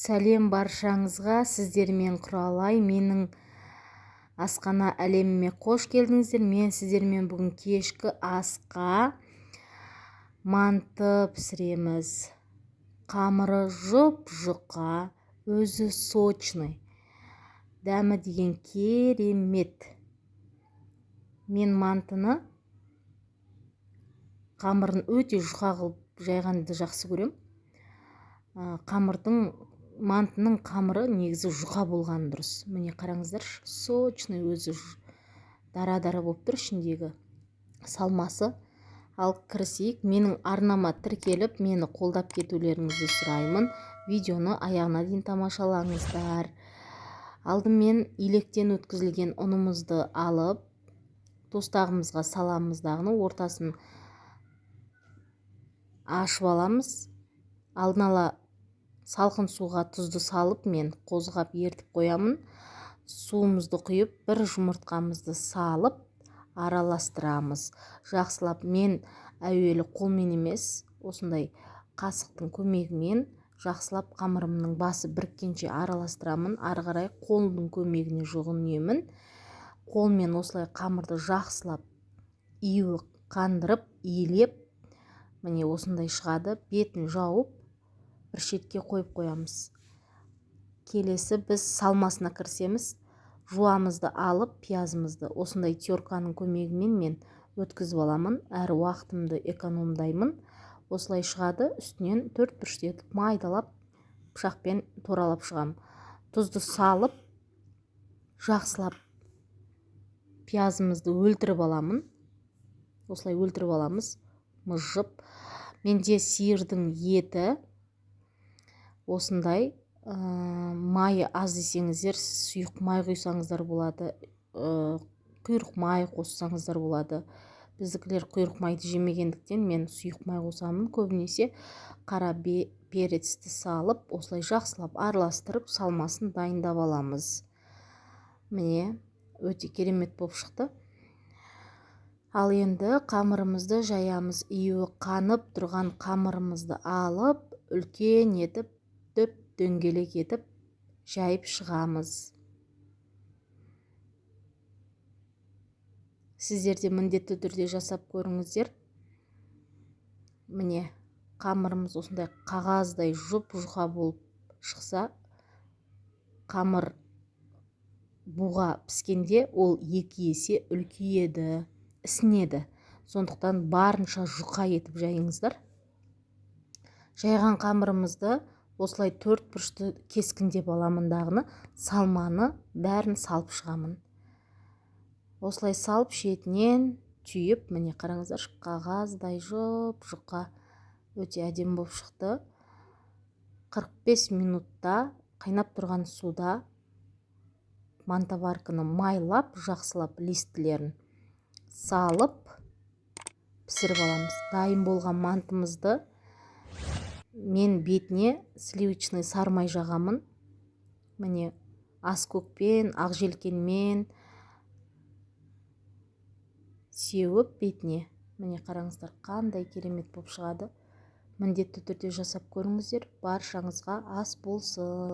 Сәлем баршаңызға, сіздермен Құралай. Менің асхана әлеміме қош келдіңіздер. Мен сіздермен бүгін кешкі асқа манты пісіреміз. Қамыры жұп-жұқа, өзі сочный. Дәмі деген керемет. Мен мантыны қамырын өте жұқа қылып жайғанды жақсы көрем. Мантының қамыры негізі жұқа болған дұрыс. Міне қараңыздар, сочный, өзі дара-дара болып тұр ішіндегі салмасы. Ал кірісейік. Менің арнама тіркеліп, мені қолдап кетулеріңізді сұраймын. Видеоны аяғына дейін тамашалаңыздар. Алдымен илектен өткізілген ұнымызды алып, тостағымызға саламыз, ортасын ашып аламыз. Алдын ала салқын суға тұзды салып, мен қозғап ертіп қоямын. Суымызды құйып, бір жұмыртқамызды салып, араластырамыз. Жақсылап, мен әуелі қолмен емес, осындай қасықтың көмегімен жақсылап қамырымның басы біріккенше араластырамын. Ары қарай қолдың көмегіне жүгінемін. Қолмен осылай қамырды жақсылап июі қандырып, иілеп, міне осындай шығады. Бетін жауып, бір шетке қойып қоямыз. Келесі біз салмасына кірісеміз. Жуамызды алып, пиязымызды осындай терканың көмегімен мен өткізіп аламын. Әрі уақытымды экономдаймын. Осылай шығады. Үстінен 4 бүріштетіп майдалап, пышақпен туралап шығам. Тұзды салып, жақсылап пиязымызды өлтіріп аламын. Осылай өлтіріп аламыз. Мыжып. Менде сиырдың еті. Осындай майы аз десеңіздер, сұйық май құйсаңыздар болады, құйрық май қоссаңыздар болады. Біздікілер құйрық майды жемегендіктен мен сұйық май қосамын. Көбінесе қара перецті салып, осылай жақсылап араластырып, салмасын дайындап аламыз. Міне, өте керемет болып шықты. Ал енді қамырымызды жаямыз. Июі қанып тұрған қамырымызды алып, үлкен етіп, дөңгелек етіп жайып шығамыз. Сіздер де міндетті түрде жасап көріңіздер. Міне, қамырымыз осындай қағаздай жұп-жұқа болып шықса, қамыр буға піскенде ол 2 есе үлкейеді, ісінеді. Сондықтан барынша жұқа етіп жайыңыздар. Жайған қамырымызды осылай 4 бұрышты кескіндеп аламын, салманы бәрін салып шығамын. Осылай салып шетінен түйіп, міне қараңыздар, қағаздай жұп-жұқа, өте әдемі болып шықты. 45 минутта қайнап тұрған суда мантоварканы майлап, жақсылап листілерін салып пісіріп аламыз. Дайын болған мантымызды мен бетіне сливочный сармай жағамын. Міне аскөкпен, ақжелкенмен сеуіп бетіне. Міне қараңыздар, қандай керемет болып шығады. Міндетті түрде жасап көріңіздер. Баршаңызға ас болсын.